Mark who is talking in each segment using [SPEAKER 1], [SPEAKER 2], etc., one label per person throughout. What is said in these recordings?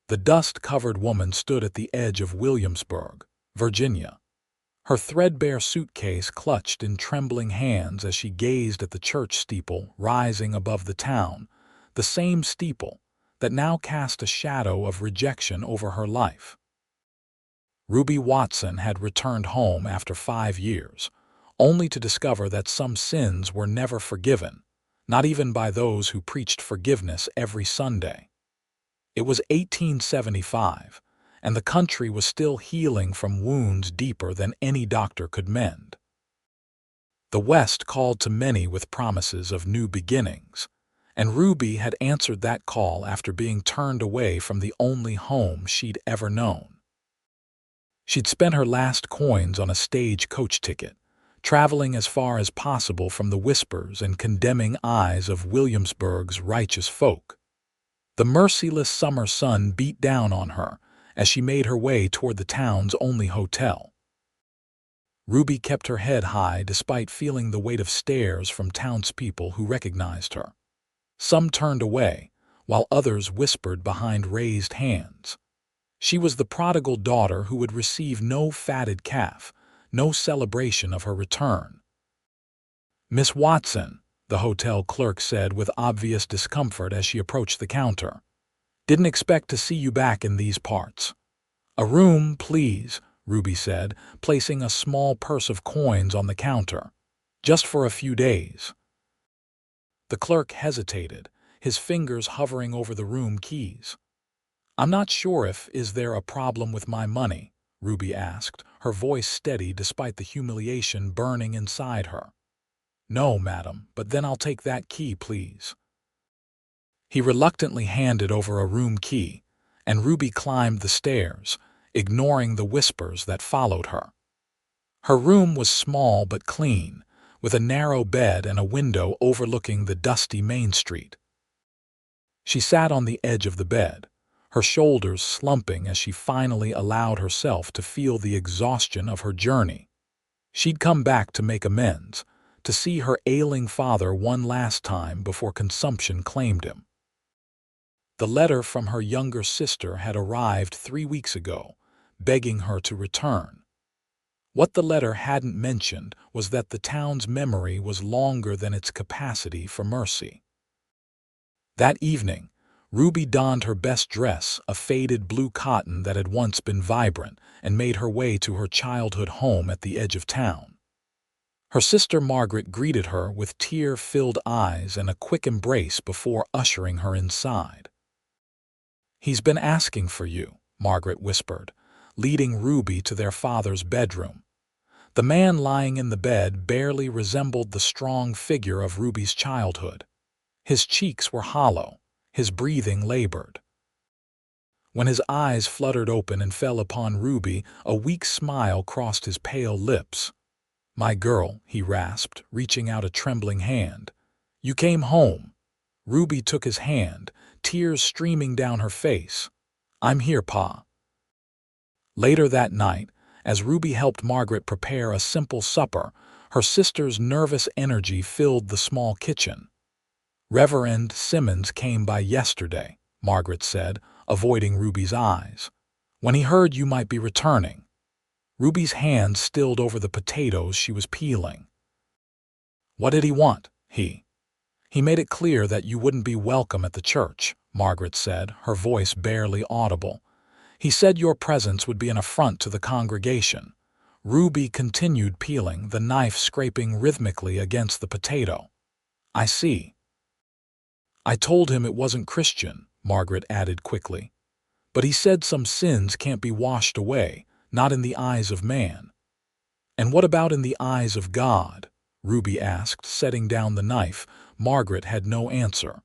[SPEAKER 1] The dust-covered woman stood at the edge of Williamsburg, Virginia, her threadbare suitcase clutched in trembling hands as she gazed at the church steeple rising above the town, the same steeple that now cast a shadow of rejection over her life. Ruby Watson had returned home after 5 years, only to discover that some sins were never forgiven, not even by those who preached forgiveness every Sunday. It was 1875, and the country was still healing from wounds deeper than any doctor could mend. The West called to many with promises of new beginnings, and Ruby had answered that call after being turned away from the only home she'd ever known. She'd spent her last coins on a stage coach ticket, traveling as far as possible from the whispers and condemning eyes of Williamsburg's righteous folk. The merciless summer sun beat down on her as she made her way toward the town's only hotel. Ruby kept her head high despite feeling the weight of stares from townspeople who recognized her. Some turned away, while others whispered behind raised hands. She was the prodigal daughter who would receive no fatted calf, no celebration of her return. "Miss Watson," the hotel clerk said with obvious discomfort as she approached the counter. "Didn't expect to see you back in these parts." "A room, please," Ruby said, placing a small purse of coins on the counter. "Just for a few days." The clerk hesitated, his fingers hovering over the room keys. "I'm not sure if is there a problem with my money?" Ruby asked, her voice steady despite the humiliation burning inside her. "No, madam, but then I'll take that key, please." He reluctantly handed over a room key, and Ruby climbed the stairs, ignoring the whispers that followed her. Her room was small but clean, with a narrow bed and a window overlooking the dusty Main Street. She sat on the edge of the bed, her shoulders slumping as she finally allowed herself to feel the exhaustion of her journey. She'd come back to make amends, to see her ailing father one last time before consumption claimed him. The letter from her younger sister had arrived 3 weeks ago, begging her to return. What the letter hadn't mentioned was that the town's memory was longer than its capacity for mercy. That evening, Ruby donned her best dress, a faded blue cotton that had once been vibrant, and made her way to her childhood home at the edge of town. Her sister Margaret greeted her with tear-filled eyes and a quick embrace before ushering her inside. "He's been asking for you," Margaret whispered, leading Ruby to their father's bedroom. The man lying in the bed barely resembled the strong figure of Ruby's childhood. His cheeks were hollow, his breathing labored. When his eyes fluttered open and fell upon Ruby, a weak smile crossed his pale lips. "My girl," he rasped, reaching out a trembling hand. "You came home." Ruby took his hand, tears streaming down her face. "I'm here, Pa." Later that night, as Ruby helped Margaret prepare a simple supper, her sister's nervous energy filled the small kitchen. "Reverend Simmons came by yesterday," Margaret said, avoiding Ruby's eyes. "When he heard you might be returning." Ruby's hand stilled over the potatoes she was peeling. "What did he want?" He made it clear that you wouldn't be welcome at the church," Margaret said, her voice barely audible. "He said your presence would be an affront to the congregation." Ruby continued peeling, the knife scraping rhythmically against the potato. "I see." "I told him it wasn't Christian," Margaret added quickly. "But he said some sins can't be washed away, not in the eyes of man." "And what about in the eyes of God?" Ruby asked, setting down the knife. Margaret had no answer.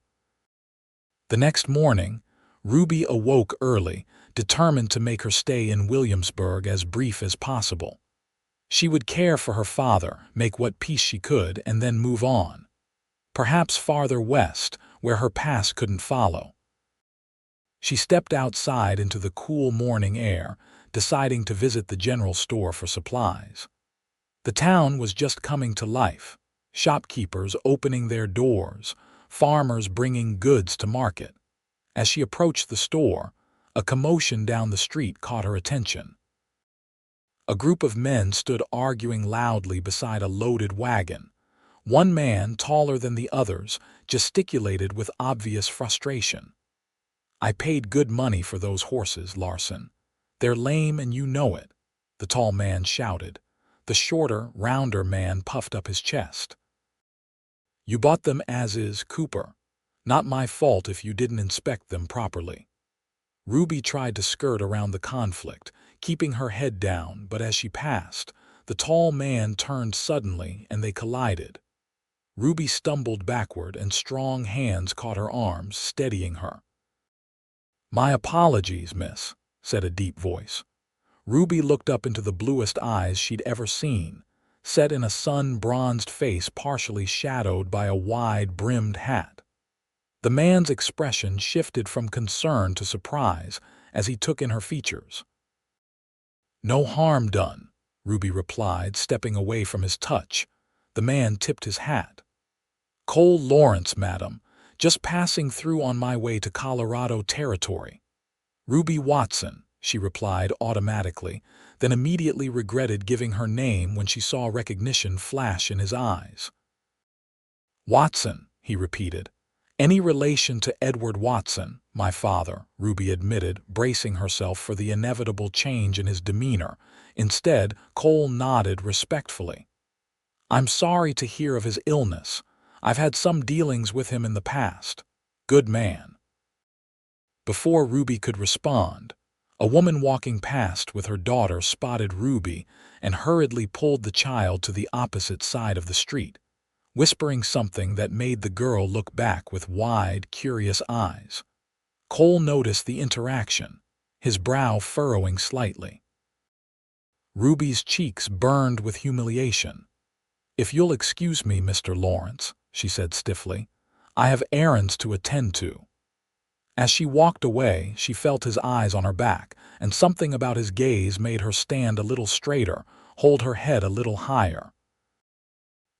[SPEAKER 1] The next morning, Ruby awoke early, determined to make her stay in Williamsburg as brief as possible. She would care for her father, make what peace she could, and then move on. Perhaps farther west, where her past couldn't follow. She stepped outside into the cool morning air, deciding to visit the general store for supplies. The town was just coming to life, shopkeepers opening their doors, farmers bringing goods to market. As she approached the store, A commotion down the street caught her attention. A group of men stood arguing loudly beside a loaded wagon. One man, taller than the others, gesticulated with obvious frustration. "I paid good money for those horses, Larson. They're lame and you know it," the tall man shouted. The shorter, rounder man puffed up his chest. "You bought them as is, Cooper. Not my fault if you didn't inspect them properly." Ruby tried to skirt around the conflict, keeping her head down, but as she passed, the tall man turned suddenly and they collided. Ruby stumbled backward and strong hands caught her arms, steadying her. "My apologies, miss," said a deep voice. Ruby looked up into the bluest eyes she'd ever seen, set in a sun-bronzed face partially shadowed by a wide-brimmed hat. The man's expression shifted from concern to surprise as he took in her features. "No harm done," Ruby replied, stepping away from his touch. The man tipped his hat. "Cole Lawrence, madam, just passing through on my way to Colorado Territory." "Ruby Watson," she replied automatically, then immediately regretted giving her name when she saw recognition flash in his eyes. "Watson," he repeated. "Any relation to Edward Watson, my father," Ruby admitted, bracing herself for the inevitable change in his demeanor. Instead, Cole nodded respectfully. "I'm sorry to hear of his illness. I've had some dealings with him in the past. Good man." Before Ruby could respond, a woman walking past with her daughter spotted Ruby and hurriedly pulled the child to the opposite side of the street, whispering something that made the girl look back with wide, curious eyes. Cole noticed the interaction, his brow furrowing slightly. Ruby's cheeks burned with humiliation. "If you'll excuse me, Mr. Lawrence," she said stiffly, "I have errands to attend to." As she walked away, she felt his eyes on her back, and something about his gaze made her stand a little straighter, hold her head a little higher.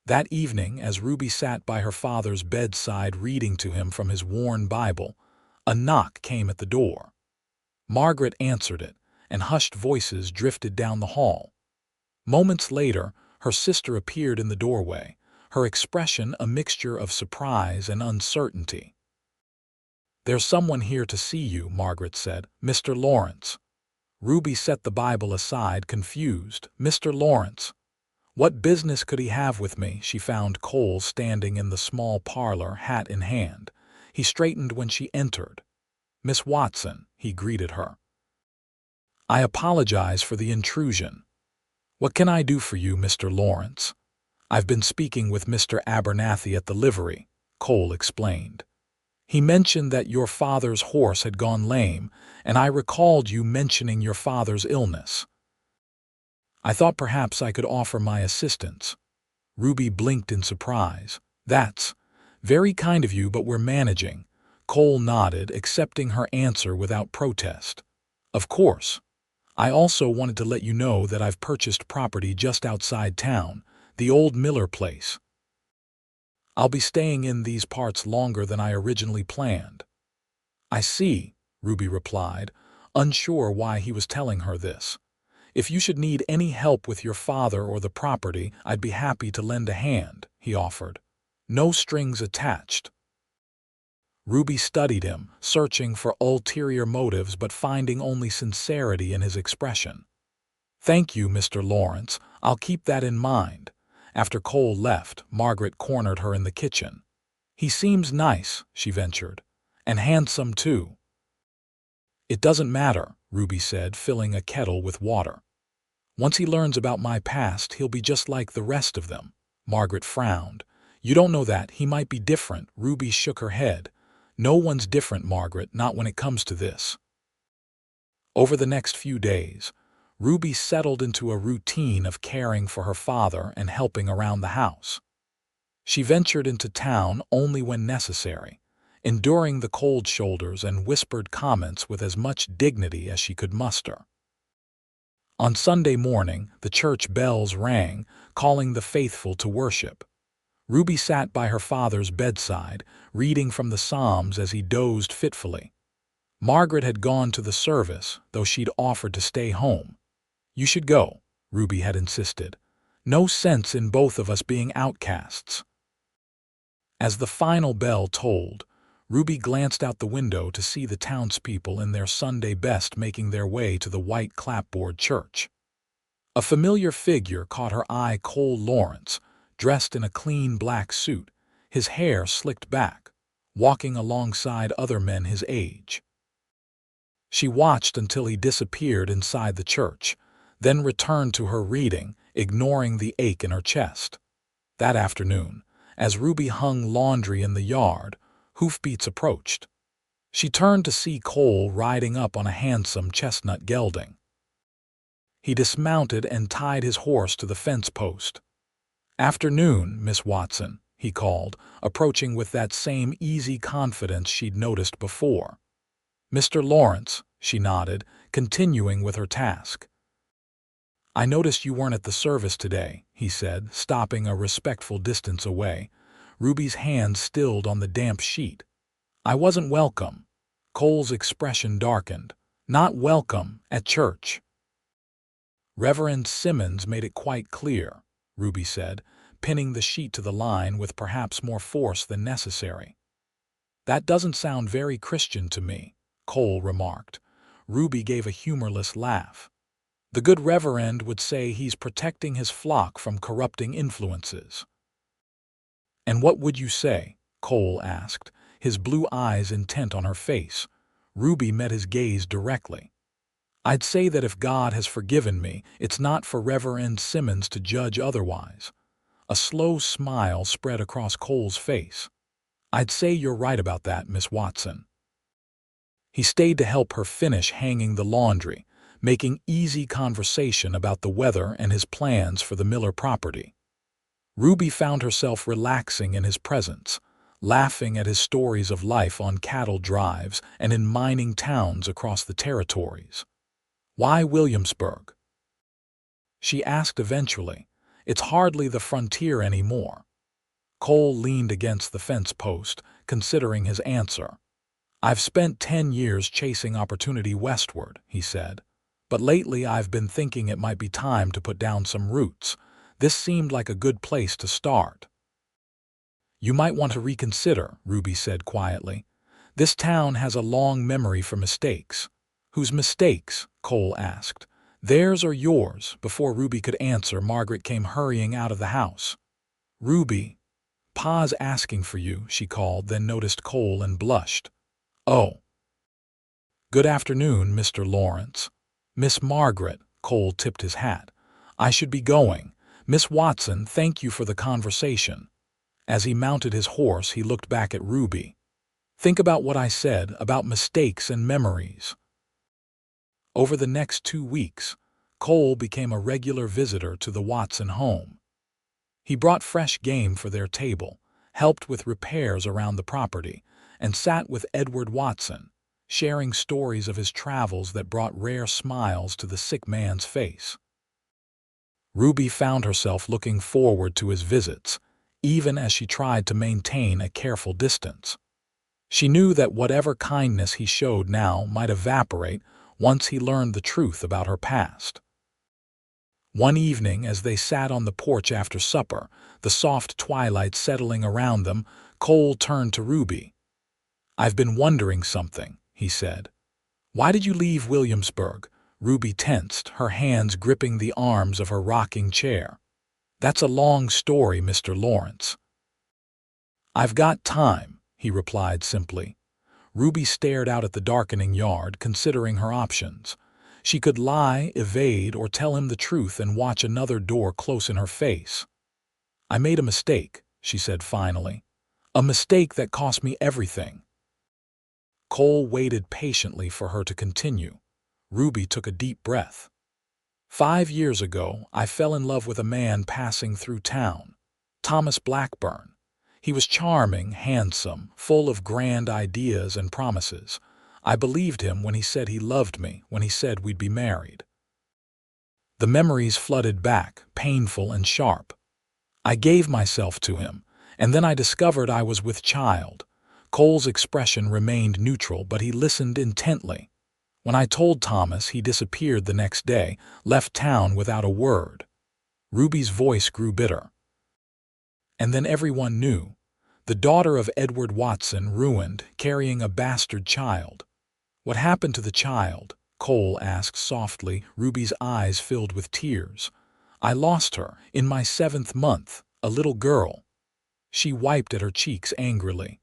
[SPEAKER 1] That evening, as Ruby sat by her father's bedside reading to him from his worn Bible, a knock came at the door. Margaret answered it, and hushed voices drifted down the hall. Moments later, her sister appeared in the doorway, her expression a mixture of surprise and uncertainty. "There's someone here to see you," Margaret said. "Mr. Lawrence." Ruby set the Bible aside, confused. "Mr. Lawrence? What business could he have with me?" She found Cole standing in the small parlor, hat in hand. He straightened when she entered. "Miss Watson," he greeted her. "I apologize for the intrusion. What can I do for you, Mr. Lawrence?" "I've been speaking with Mr. Abernathy at the livery," Cole explained. "He mentioned that your father's horse had gone lame, and I recalled you mentioning your father's illness. I thought perhaps I could offer my assistance." Ruby blinked in surprise. "That's very kind of you, but we're managing." Cole nodded, accepting her answer without protest. "Of course. I also wanted to let you know that I've purchased property just outside town, the old Miller place. I'll be staying in these parts longer than I originally planned." "I see," Ruby replied, unsure why he was telling her this. "If you should need any help with your father or the property, I'd be happy to lend a hand," he offered. "No strings attached." Ruby studied him, searching for ulterior motives but finding only sincerity in his expression. "Thank you, Mr. Lawrence. I'll keep that in mind." After Cole left, Margaret cornered her in the kitchen. "He seems nice," she ventured. "And handsome, too." "It doesn't matter," Ruby said, filling a kettle with water. "Once he learns about my past, he'll be just like the rest of them." Margaret frowned. "You don't know that. He might be different." Ruby shook her head. "No one's different, Margaret, not when it comes to this." Over the next few days, Ruby settled into a routine of caring for her father and helping around the house. She ventured into town only when necessary, enduring the cold shoulders and whispered comments with as much dignity as she could muster. On Sunday morning, the church bells rang, calling the faithful to worship. Ruby sat by her father's bedside, reading from the Psalms as he dozed fitfully. Margaret had gone to the service, though she'd offered to stay home. "You should go," Ruby had insisted. "No sense in both of us being outcasts." As the final bell tolled, Ruby glanced out the window to see the townspeople in their Sunday best making their way to the white clapboard church. A familiar figure caught her eye: Cole Lawrence, dressed in a clean black suit, his hair slicked back, walking alongside other men his age. She watched until he disappeared inside the church, then returned to her reading, ignoring the ache in her chest. That afternoon, as Ruby hung laundry in the yard, hoofbeats approached. She turned to see Cole riding up on a handsome chestnut gelding. He dismounted and tied his horse to the fence post. "Afternoon, Miss Watson," he called, approaching with that same easy confidence she'd noticed before. "Mr. Lawrence," she nodded, continuing with her task. "I noticed you weren't at the service today," he said, stopping a respectful distance away. Ruby's hand stilled on the damp sheet. "I wasn't welcome." Cole's expression darkened. "Not welcome at church." "Reverend Simmons made it quite clear," Ruby said, pinning the sheet to the line with perhaps more force than necessary. "That doesn't sound very Christian to me," Cole remarked. Ruby gave a humorless laugh. "The good Reverend would say he's protecting his flock from corrupting influences." "And what would you say?" Cole asked, his blue eyes intent on her face. Ruby met his gaze directly. "I'd say that if God has forgiven me, it's not for Reverend Simmons to judge otherwise." A slow smile spread across Cole's face. "I'd say you're right about that, Miss Watson." He stayed to help her finish hanging the laundry, making easy conversation about the weather and his plans for the Miller property. Ruby found herself relaxing in his presence, laughing at his stories of life on cattle drives and in mining towns across the territories. "Why Williamsburg?" she asked eventually. "It's hardly the frontier anymore." Cole leaned against the fence post, considering his answer. "I've spent 10 years chasing opportunity westward," he said. "But lately I've been thinking it might be time to put down some roots. This seemed like a good place to start." "You might want to reconsider," Ruby said quietly. "This town has a long memory for mistakes." "Whose mistakes?" Cole asked. "Theirs or yours?" Before Ruby could answer, Margaret came hurrying out of the house. "Ruby, Pa's asking for you," she called, then noticed Cole and blushed. "Oh. Good afternoon, Mr. Lawrence." "Miss Margaret," Cole tipped his hat. "I should be going. Miss Watson, thank you for the conversation." As he mounted his horse, he looked back at Ruby. "Think about what I said about mistakes and memories." Over the next 2 weeks, Cole became a regular visitor to the Watson home. He brought fresh game for their table, helped with repairs around the property, and sat with Edward Watson, sharing stories of his travels that brought rare smiles to the sick man's face. Ruby found herself looking forward to his visits, even as she tried to maintain a careful distance. She knew that whatever kindness he showed now might evaporate once he learned the truth about her past. One evening, as they sat on the porch after supper, the soft twilight settling around them, Cole turned to Ruby. "I've been wondering something," he said. "Why did you leave Williamsburg?" Ruby tensed, her hands gripping the arms of her rocking chair. "That's a long story, Mr. Lawrence." "I've got time," he replied simply. Ruby stared out at the darkening yard, considering her options. She could lie, evade, or tell him the truth and watch another door close in her face. "I made a mistake," she said finally. "A mistake that cost me everything." Cole waited patiently for her to continue. Ruby took a deep breath. "5 years ago, I fell in love with a man passing through town. Thomas Blackburn. He was charming, handsome, full of grand ideas and promises. I believed him when he said he loved me, when he said we'd be married." The memories flooded back, painful and sharp. "I gave myself to him, and then I discovered I was with child." Cole's expression remained neutral, but he listened intently. When I told Thomas, he disappeared the next day, left town without a word. Ruby's voice grew bitter. And then everyone knew. The daughter of Edward Watson ruined, carrying a bastard child. What happened to the child? Cole asked softly, Ruby's eyes filled with tears. I lost her, in my 7th month, a little girl. She wiped at her cheeks angrily.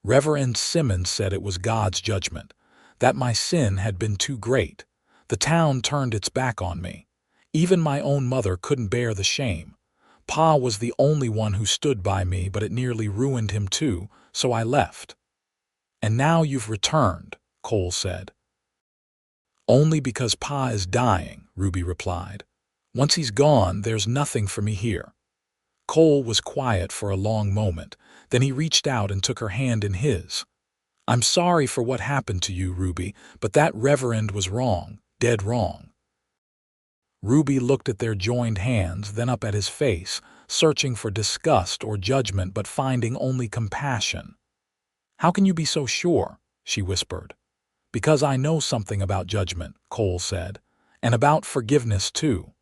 [SPEAKER 1] Reverend Simmons said it was God's judgment, that my sin had been too great. The town turned its back on me. Even my own mother couldn't bear the shame. Pa was the only one who stood by me, but it nearly ruined him too, so I left. And now you've returned, Cole said. Only because Pa is dying, Ruby replied. Once he's gone, there's nothing for me here. Cole was quiet for a long moment. Then he reached out and took her hand in his. I'm sorry for what happened to you, Ruby, but that reverend was wrong, dead wrong. Ruby looked at their joined hands, then up at his face, searching for disgust or judgment but finding only compassion. How can you be so sure? She whispered. Because I know something about judgment, Cole said, and about forgiveness too.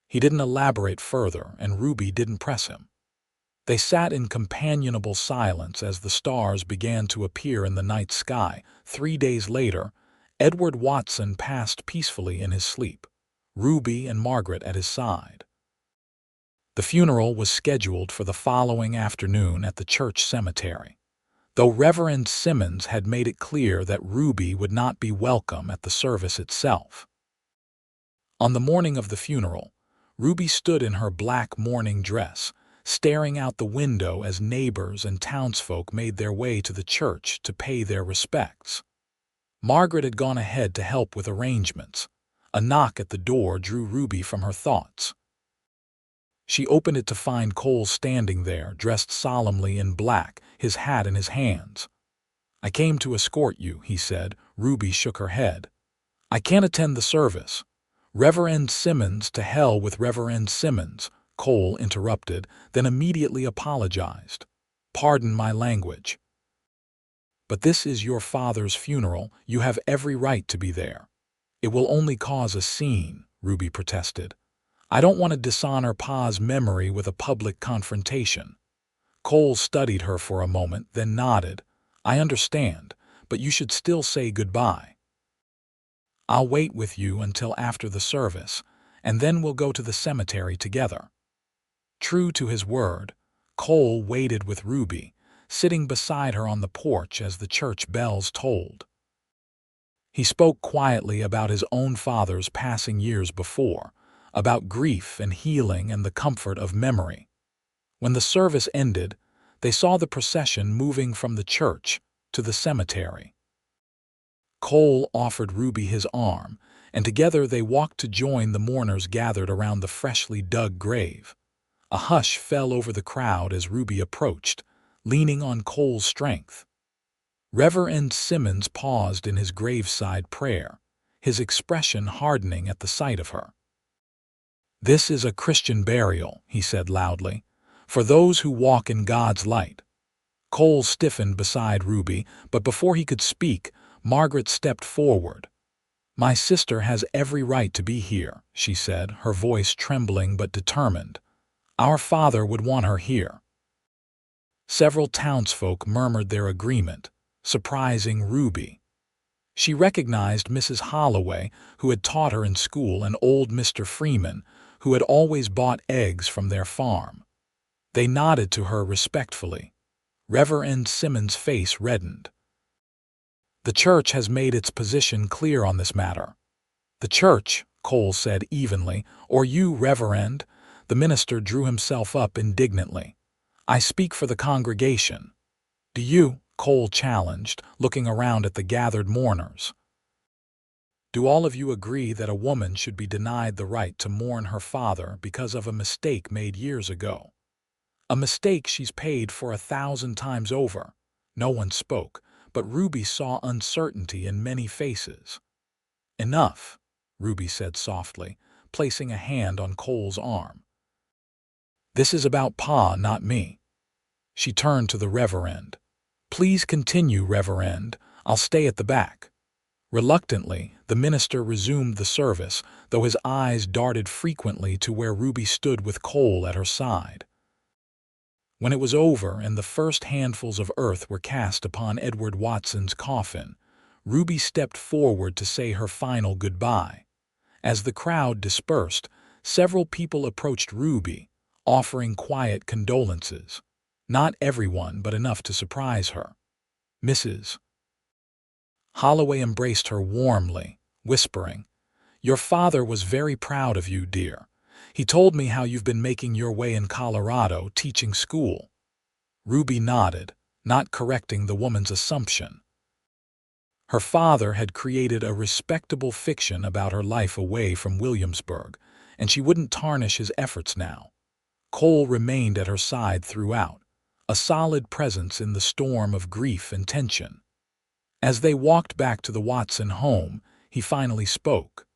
[SPEAKER 1] He didn't elaborate further, and Ruby didn't press him. They sat in companionable silence as the stars began to appear in the night sky. 3 days later, Edward Watson passed peacefully in his sleep, Ruby and Margaret at his side. The funeral was scheduled for the following afternoon at the church cemetery, though Reverend Simmons had made it clear that Ruby would not be welcome at the service itself. On the morning of the funeral, Ruby stood in her black mourning dress, staring out the window as neighbors and townsfolk made their way to the church to pay their respects. Margaret had gone ahead to help with arrangements. A knock at the door drew Ruby from her thoughts. She opened it to find Cole standing there, dressed solemnly in black, his hat in his hands. I came to escort you, he said. Ruby shook her head. I can't attend the service. Reverend Simmons, to hell with Reverend Simmons, Cole interrupted, then immediately apologized. Pardon my language. But this is your father's funeral. You have every right to be there. It will only cause a scene, Ruby protested. I don't want to dishonor Pa's memory with a public confrontation. Cole studied her for a moment, then nodded. I understand, but you should still say goodbye. I'll wait with you until after the service, and then we'll go to the cemetery together. True to his word, Cole waited with Ruby, sitting beside her on the porch as the church bells tolled. He spoke quietly about his own father's passing years before, about grief and healing and the comfort of memory. When the service ended, they saw the procession moving from the church to the cemetery. Cole offered Ruby his arm, and together they walked to join the mourners gathered around the freshly dug grave. A hush fell over the crowd as Ruby approached, leaning on Cole's strength. Reverend Simmons paused in his graveside prayer, his expression hardening at the sight of her. This is a Christian burial, he said loudly, for those who walk in God's light. Cole stiffened beside Ruby, but before he could speak, Margaret stepped forward. My sister has every right to be here, she said, her voice trembling but determined. Our father would want her here. Several townsfolk murmured their agreement, surprising Ruby. She recognized Mrs. Holloway, who had taught her in school, and old Mr. Freeman, who had always bought eggs from their farm. They nodded to her respectfully. Reverend Simmons' face reddened. The church has made its position clear on this matter. The church, Cole said evenly, or you, Reverend? The minister drew himself up indignantly. I speak for the congregation. Do you? Cole challenged, looking around at the gathered mourners. Do all of you agree that a woman should be denied the right to mourn her father because of a mistake made years ago? A mistake she's paid for 1,000 times over. No one spoke, but Ruby saw uncertainty in many faces. Enough, Ruby said softly, placing a hand on Cole's arm. This is about Pa, not me. She turned to the Reverend. "Please continue, Reverend. I'll stay at the back." Reluctantly, the minister resumed the service, though his eyes darted frequently to where Ruby stood with Cole at her side. When it was over and the first handfuls of earth were cast upon Edward Watson's coffin, Ruby stepped forward to say her final goodbye. As the crowd dispersed, several people approached Ruby, offering quiet condolences. Not everyone, but enough to surprise her. Mrs. Holloway embraced her warmly, whispering, "Your father was very proud of you, dear. He told me how you've been making your way in Colorado teaching school." Ruby nodded, not correcting the woman's assumption. Her father had created a respectable fiction about her life away from Williamsburg, and she wouldn't tarnish his efforts now. Cole remained at her side throughout, a solid presence in the storm of grief and tension. As they walked back to the Watson home, he finally spoke.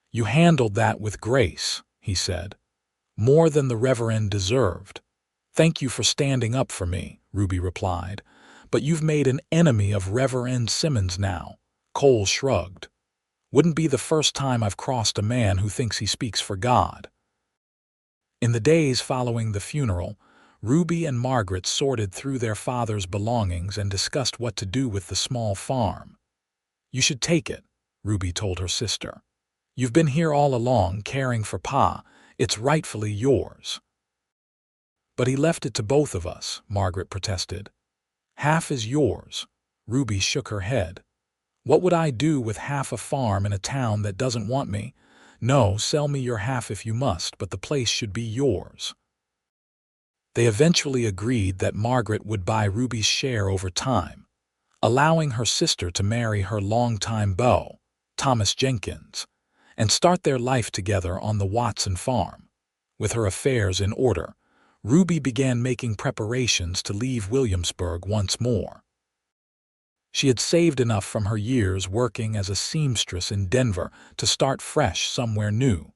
[SPEAKER 1] "You handled that with grace," he said. "More than the Reverend deserved." "Thank you for standing up for me," Ruby replied. "But you've made an enemy of Reverend Simmons now." Cole shrugged. "Wouldn't be the first time I've crossed a man who thinks he speaks for God." In the days following the funeral, Ruby and Margaret sorted through their father's belongings and discussed what to do with the small farm. "You should take it," Ruby told her sister. "You've been here all along caring for Pa. It's rightfully yours." "But he left it to both of us," Margaret protested. "Half is yours." Ruby shook her head. "What would I do with half a farm in a town that doesn't want me? No, sell me your half if you must, but the place should be yours." They eventually agreed that Margaret would buy Ruby's share over time, allowing her sister to marry her longtime beau, Thomas Jenkins, and start their life together on the Watson farm. With her affairs in order, Ruby began making preparations to leave Williamsburg once more. She had saved enough from her years working as a seamstress in Denver to start fresh somewhere new,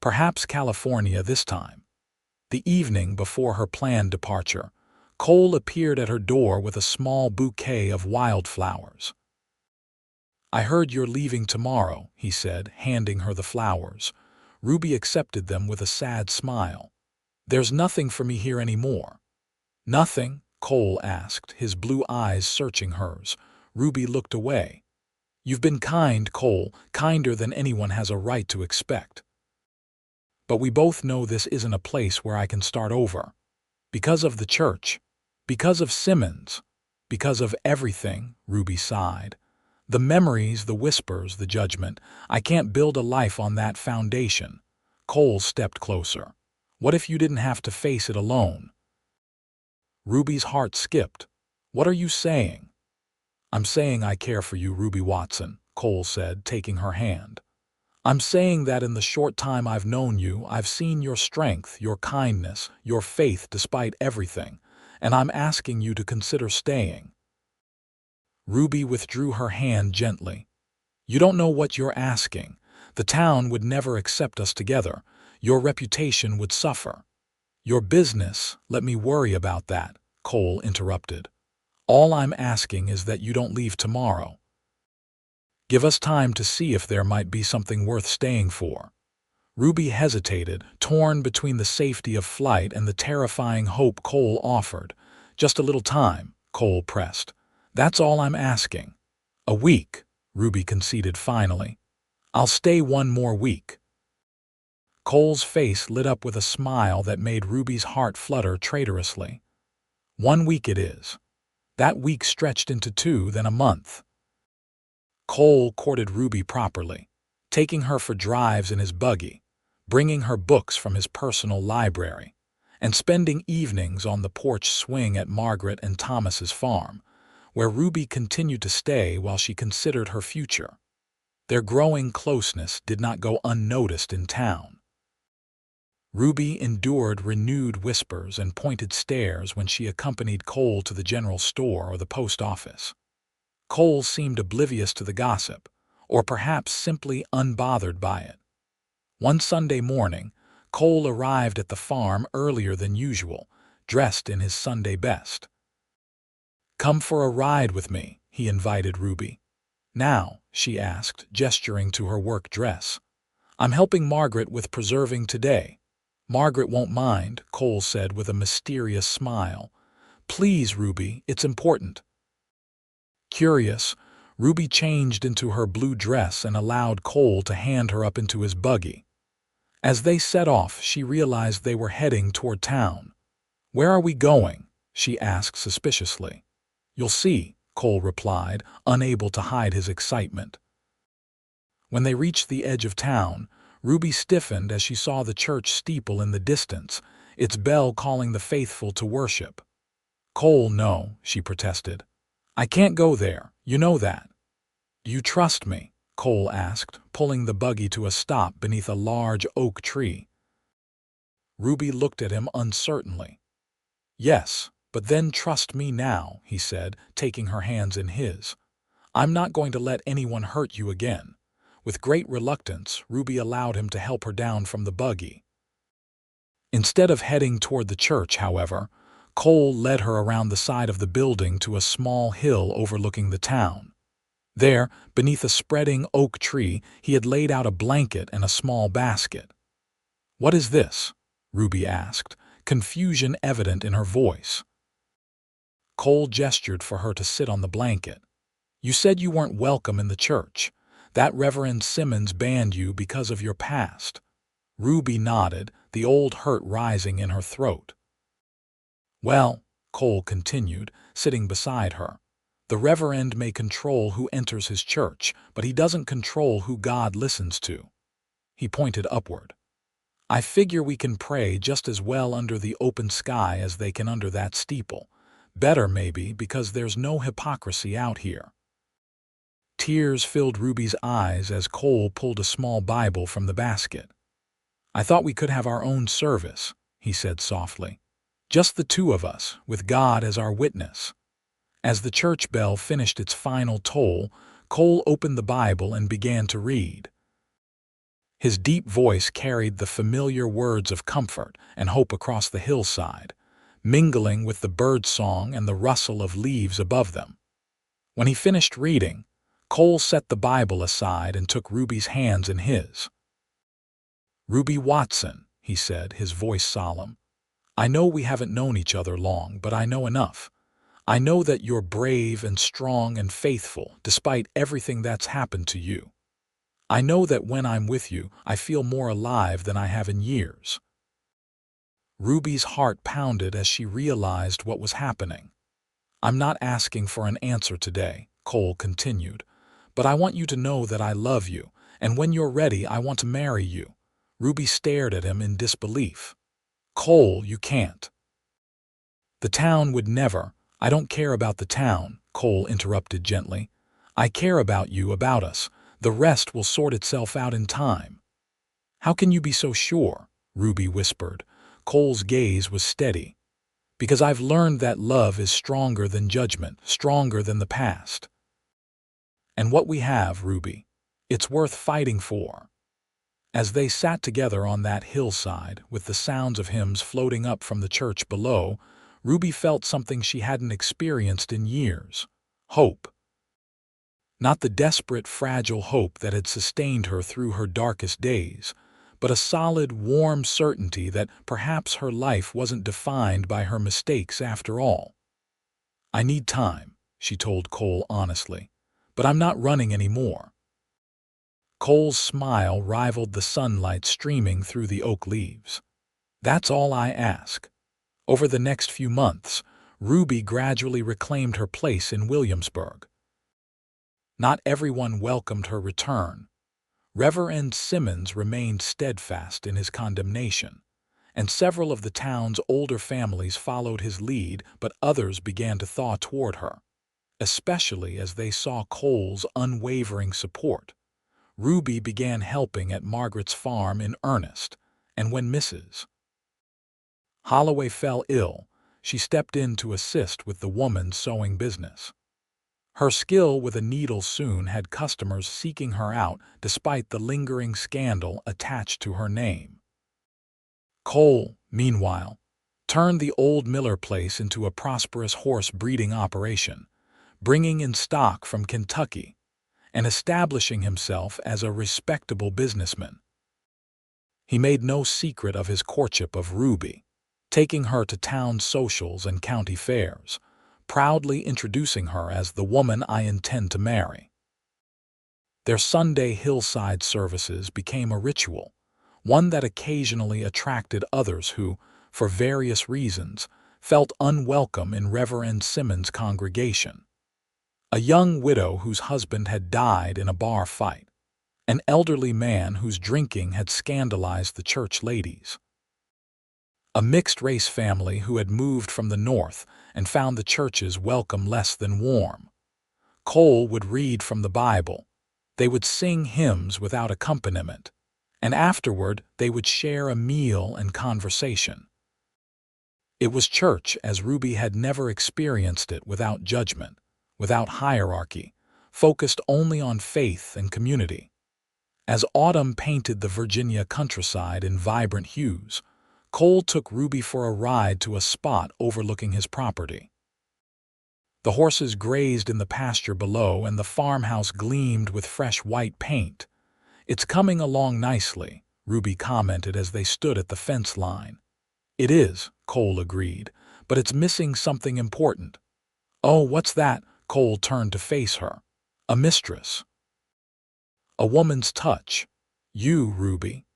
[SPEAKER 1] perhaps California this time. The evening before her planned departure, Cole appeared at her door with a small bouquet of wildflowers. "I heard you're leaving tomorrow," he said, handing her the flowers. Ruby accepted them with a sad smile. "There's nothing for me here anymore." "Nothing?" Cole asked, his blue eyes searching hers. Ruby looked away. "You've been kind, Cole, kinder than anyone has a right to expect. But we both know this isn't a place where I can start over. Because of the church, because of Simmons, because of everything," Ruby sighed. "The memories, the whispers, the judgment. I can't build a life on that foundation." Cole stepped closer. "What if you didn't have to face it alone?" Ruby's heart skipped. "What are you saying?" "I'm saying I care for you, Ruby Watson," Cole said, taking her hand. "I'm saying that in the short time I've known you, I've seen your strength, your kindness, your faith despite everything, and I'm asking you to consider staying." Ruby withdrew her hand gently. "You don't know what you're asking. The town would never accept us together. Your reputation would suffer." "Your business, let me worry about that," Cole interrupted. "All I'm asking is that you don't leave tomorrow. Give us time to see if there might be something worth staying for." Ruby hesitated, torn between the safety of flight and the terrifying hope Cole offered. "Just a little time," Cole pressed. "That's all I'm asking." "A week," Ruby conceded finally. "I'll stay one more week." Cole's face lit up with a smile that made Ruby's heart flutter traitorously. "1 week it is." That week stretched into 2, then a month. Cole courted Ruby properly, taking her for drives in his buggy, bringing her books from his personal library, and spending evenings on the porch swing at Margaret and Thomas's farm, where Ruby continued to stay while she considered her future. Their growing closeness did not go unnoticed in town. Ruby endured renewed whispers and pointed stares when she accompanied Cole to the general store or the post office. Cole seemed oblivious to the gossip, or perhaps simply unbothered by it. One Sunday morning, Cole arrived at the farm earlier than usual, dressed in his Sunday best. "Come for a ride with me," he invited Ruby. "Now," she asked, gesturing to her work dress. "I'm helping Margaret with preserving today." "Margaret won't mind," Cole said with a mysterious smile. "Please, Ruby, it's important." Curious, Ruby changed into her blue dress and allowed Cole to hand her up into his buggy. As they set off, she realized they were heading toward town. "Where are we going?" she asked suspiciously. "You'll see," Cole replied, unable to hide his excitement. When they reached the edge of town, Ruby stiffened as she saw the church steeple in the distance, its bell calling the faithful to worship. "Cole, no," she protested. "I can't go there, you know that." "Do you trust me?" Cole asked, pulling the buggy to a stop beneath a large oak tree. Ruby looked at him uncertainly. "Yes, but then trust me now," he said, taking her hands in his. "I'm not going to let anyone hurt you again." With great reluctance, Ruby allowed him to help her down from the buggy. Instead of heading toward the church, however, Cole led her around the side of the building to a small hill overlooking the town. There, beneath a spreading oak tree, he had laid out a blanket and a small basket. "What is this?" Ruby asked, confusion evident in her voice. Cole gestured for her to sit on the blanket. "You said you weren't welcome in the church. That Reverend Simmons banned you because of your past." Ruby nodded, the old hurt rising in her throat. "Well," Cole continued, sitting beside her, "the Reverend may control who enters his church, but he doesn't control who God listens to." He pointed upward. "I figure we can pray just as well under the open sky as they can under that steeple. Better, maybe, because there's no hypocrisy out here." Tears filled Ruby's eyes as Cole pulled a small Bible from the basket. "I thought we could have our own service," he said softly. "Just the two of us, with God as our witness." As the church bell finished its final toll, Cole opened the Bible and began to read. His deep voice carried the familiar words of comfort and hope across the hillside, mingling with the bird song and the rustle of leaves above them. When he finished reading, Cole set the Bible aside and took Ruby's hands in his. "Ruby Watson," he said, his voice solemn, "I know we haven't known each other long, but I know enough. I know that you're brave and strong and faithful despite everything that's happened to you. I know that when I'm with you, I feel more alive than I have in years." Ruby's heart pounded as she realized what was happening. "I'm not asking for an answer today," Cole continued, "but I want you to know that I love you, and when you're ready, I want to marry you." Ruby stared at him in disbelief. "Cole, you can't." "The town would never—" "I don't care about the town," Cole interrupted gently. "I care about you, about us. The rest will sort itself out in time." "How can you be so sure?" Ruby whispered. Cole's gaze was steady. "Because I've learned that love is stronger than judgment, stronger than the past. And what we have, Ruby, it's worth fighting for." As they sat together on that hillside, with the sounds of hymns floating up from the church below, Ruby felt something she hadn't experienced in years: hope. Not the desperate, fragile hope that had sustained her through her darkest days, but a solid, warm certainty that perhaps her life wasn't defined by her mistakes after all. "I need time," she told Cole honestly, "but I'm not running anymore." Cole's smile rivaled the sunlight streaming through the oak leaves. "That's all I ask." Over the next few months, Ruby gradually reclaimed her place in Williamsburg. Not everyone welcomed her return. Reverend Simmons remained steadfast in his condemnation, and several of the town's older families followed his lead, but others began to thaw toward her, especially as they saw Cole's unwavering support. Ruby began helping at Margaret's farm in earnest, and when Mrs. Holloway fell ill, she stepped in to assist with the woman's sewing business. Her skill with a needle soon had customers seeking her out despite the lingering scandal attached to her name. Cole, meanwhile, turned the old Miller place into a prosperous horse breeding operation, bringing in stock from Kentucky and establishing himself as a respectable businessman. He made no secret of his courtship of Ruby, taking her to town socials and county fairs, proudly introducing her as the woman I intend to marry. Their Sunday hillside services became a ritual, one that occasionally attracted others who, for various reasons, felt unwelcome in Reverend Simmons' congregation. A young widow whose husband had died in a bar fight, an elderly man whose drinking had scandalized the church ladies, a mixed-race family who had moved from the north and found the church's welcome less than warm. Cole would read from the Bible, they would sing hymns without accompaniment, and afterward they would share a meal and conversation. It was church as Ruby had never experienced it, without judgment, without hierarchy, focused only on faith and community. As autumn painted the Virginia countryside in vibrant hues, Cole took Ruby for a ride to a spot overlooking his property. The horses grazed in the pasture below and the farmhouse gleamed with fresh white paint. "It's coming along nicely," Ruby commented as they stood at the fence line. "It is," Cole agreed, "but it's missing something important." "Oh, what's that?" Cole turned to face her. "A mistress. A woman's touch. You, Ruby."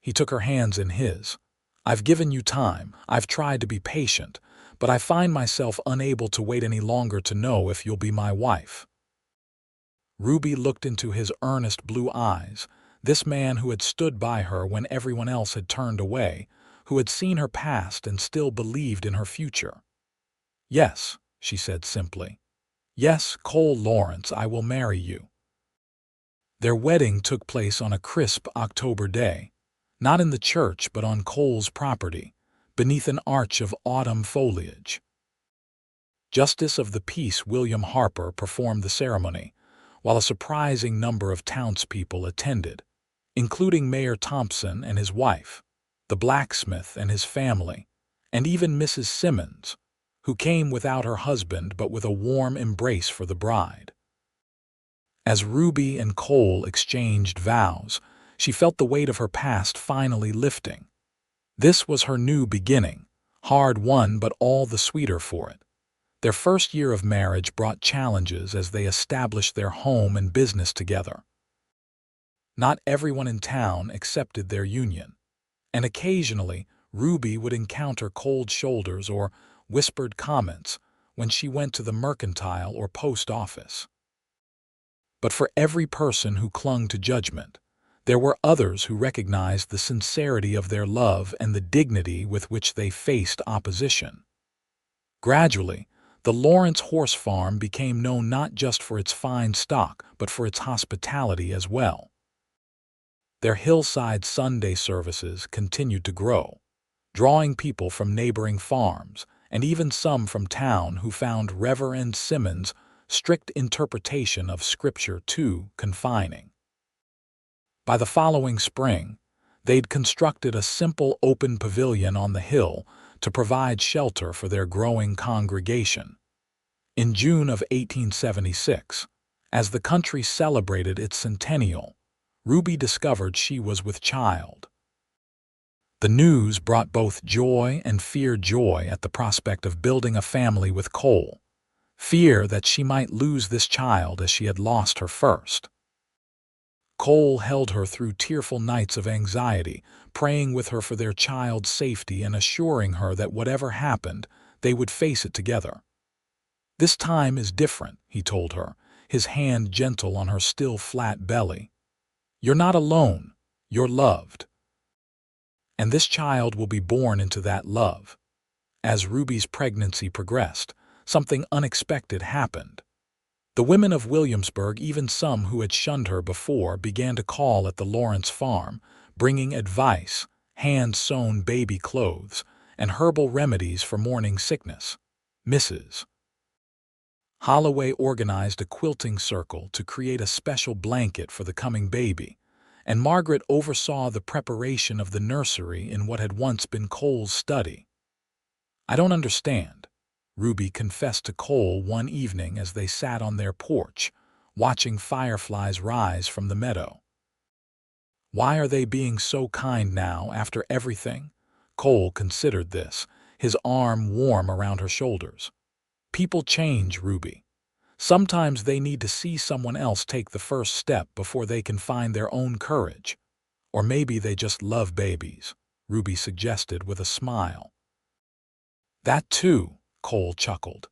[SPEAKER 1] He took her hands in his. "I've given you time, I've tried to be patient, but I find myself unable to wait any longer to know if you'll be my wife." Ruby looked into his earnest blue eyes, this man who had stood by her when everyone else had turned away, who had seen her past and still believed in her future. "Yes," she said simply. "Yes, Cole Lawrence, I will marry you." Their wedding took place on a crisp October day, not in the church but on Cole's property, beneath an arch of autumn foliage. Justice of the Peace William Harper performed the ceremony, while a surprising number of townspeople attended, including Mayor Thompson and his wife, the blacksmith and his family, and even Mrs. Simmons, who came without her husband but with a warm embrace for the bride. As Ruby and Cole exchanged vows, she felt the weight of her past finally lifting. This was her new beginning, hard-won but all the sweeter for it. Their first year of marriage brought challenges as they established their home and business together. Not everyone in town accepted their union, and occasionally Ruby would encounter cold shoulders or whispered comments when she went to the mercantile or post office. But for every person who clung to judgment, there were others who recognized the sincerity of their love and the dignity with which they faced opposition. Gradually, the Lawrence Horse Farm became known not just for its fine stock but for its hospitality as well. Their hillside Sunday services continued to grow, drawing people from neighboring farms and even some from town who found Reverend Simmons' strict interpretation of Scripture too confining. By the following spring, they'd constructed a simple open pavilion on the hill to provide shelter for their growing congregation. In June of 1876, as the country celebrated its centennial, Ruby discovered she was with child. The news brought both joy and fear. Joy at the prospect of building a family with Cole, fear that she might lose this child as she had lost her first. Cole held her through tearful nights of anxiety, praying with her for their child's safety and assuring her that whatever happened, they would face it together. "This time is different," he told her, his hand gentle on her still flat belly. "You're not alone, you're loved. And this child will be born into that love." As Ruby's pregnancy progressed, something unexpected happened. The women of Williamsburg, even some who had shunned her before, began to call at the Lawrence farm, bringing advice, hand-sewn baby clothes, and herbal remedies for morning sickness. Mrs. Holloway organized a quilting circle to create a special blanket for the coming baby, and Margaret oversaw the preparation of the nursery in what had once been Cole's study. "I don't understand," Ruby confessed to Cole one evening as they sat on their porch, watching fireflies rise from the meadow. "Why are they being so kind now after everything?" Cole considered this, his arm warm around her shoulders. "People change, Ruby. Sometimes they need to see someone else take the first step before they can find their own courage. Or maybe they just love babies," Ruby suggested with a smile. "That too," Cole chuckled.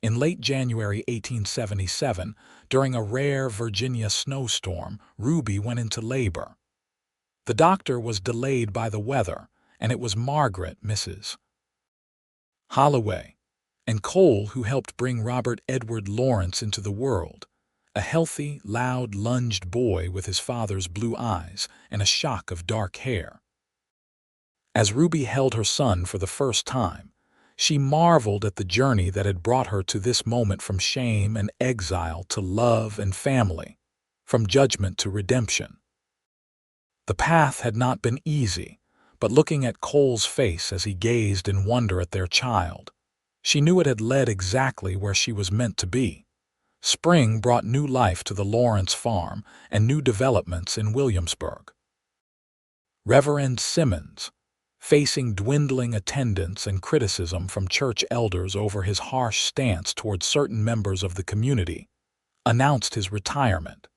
[SPEAKER 1] In late January 1877, during a rare Virginia snowstorm, Ruby went into labor. The doctor was delayed by the weather, and it was Margaret, Mrs. Holloway, and Cole who helped bring Robert Edward Lawrence into the world, a healthy, loud, lunged boy with his father's blue eyes and a shock of dark hair. As Ruby held her son for the first time, she marveled at the journey that had brought her to this moment, from shame and exile to love and family, from judgment to redemption. The path had not been easy, but looking at Cole's face as he gazed in wonder at their child, she knew it had led exactly where she was meant to be. Spring brought new life to the Lawrence farm and new developments in Williamsburg. Reverend Simmons, facing dwindling attendance and criticism from church elders over his harsh stance toward certain members of the community, announced his retirement.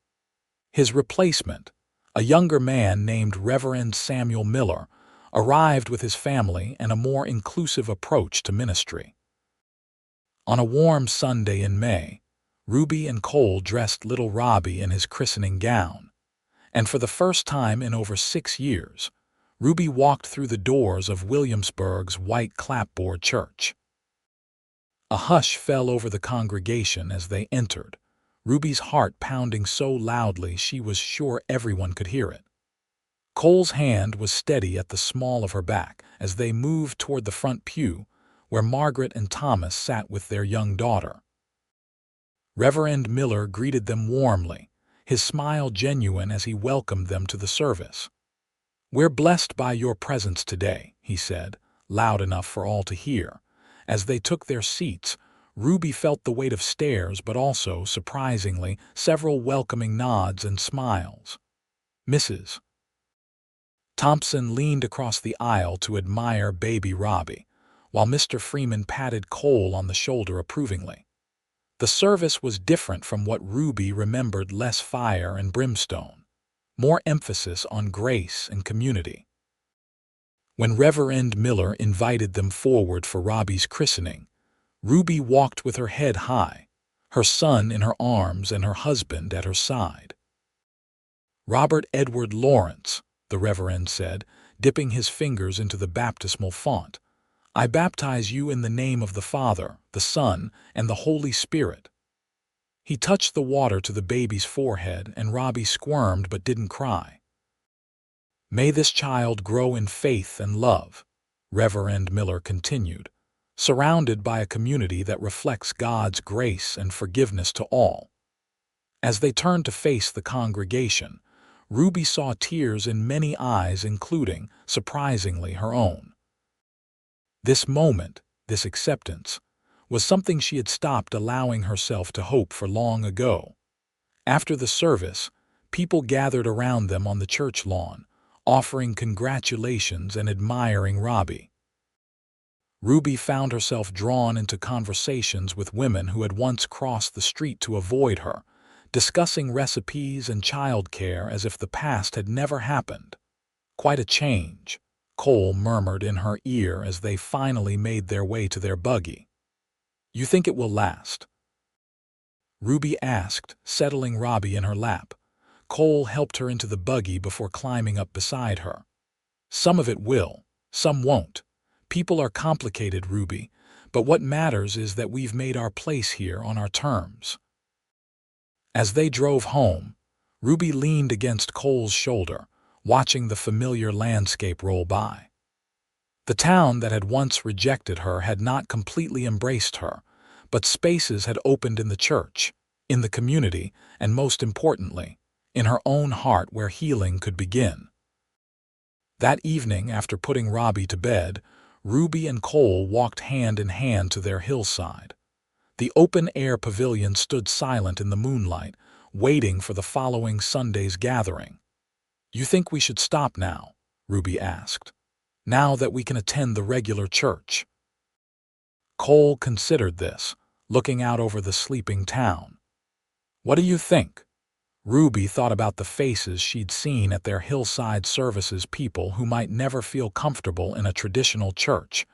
[SPEAKER 1] His replacement, a younger man named Reverend Samuel Miller, arrived with his family and a more inclusive approach to ministry. On a warm Sunday in May, Ruby and Cole dressed little Robbie in his christening gown, and for the first time in over 6 years, Ruby walked through the doors of Williamsburg's white clapboard church. A hush fell over the congregation as they entered, Ruby's heart pounding so loudly she was sure everyone could hear it. Cole's hand was steady at the small of her back as they moved toward the front pew, where Margaret and Thomas sat with their young daughter. Reverend Miller greeted them warmly, his smile genuine as he welcomed them to the service. "We're blessed by your presence today," he said, loud enough for all to hear. As they took their seats, Ruby felt the weight of stares, but also, surprisingly, several welcoming nods and smiles. Mrs. Thompson leaned across the aisle to admire baby Robbie, while Mr. Freeman patted Cole on the shoulder approvingly. The service was different from what Ruby remembered, less fire and brimstone, more emphasis on grace and community. When Reverend Miller invited them forward for Robbie's christening, Ruby walked with her head high, her son in her arms and her husband at her side. "Robert Edward Lawrence," the Reverend said, dipping his fingers into the baptismal font, "I baptize you in the name of the Father, the Son, and the Holy Spirit." He touched the water to the baby's forehead, and Robbie squirmed but didn't cry. "May this child grow in faith and love," Reverend Miller continued, surrounded by a community that reflects God's grace and forgiveness to all. As they turned to face the congregation, Ruby saw tears in many eyes, including, surprisingly, her own. This moment, this acceptance, was something she had stopped allowing herself to hope for long ago. After the service, people gathered around them on the church lawn, offering congratulations and admiring Robbie. Ruby found herself drawn into conversations with women who had once crossed the street to avoid her, discussing recipes and childcare as if the past had never happened. "Quite a change," Cole murmured in her ear as they finally made their way to their buggy. "You think it will last?" Ruby asked, settling Robbie in her lap. Cole helped her into the buggy before climbing up beside her. "Some of it will, some won't. People are complicated, Ruby, but what matters is that we've made our place here on our terms." As they drove home, Ruby leaned against Cole's shoulder, watching the familiar landscape roll by. The town that had once rejected her had not completely embraced her, but spaces had opened in the church, in the community, and most importantly, in her own heart where healing could begin. That evening, after putting Robbie to bed, Ruby and Cole walked hand in hand to their hillside. The open-air pavilion stood silent in the moonlight, waiting for the following Sunday's gathering. "You think we should stop now?" Ruby asked. "Now that we can attend the regular church?" Cole considered this, looking out over the sleeping town. "What do you think?" Ruby thought about the faces she'd seen at their hillside services, people who might never feel comfortable in a traditional church,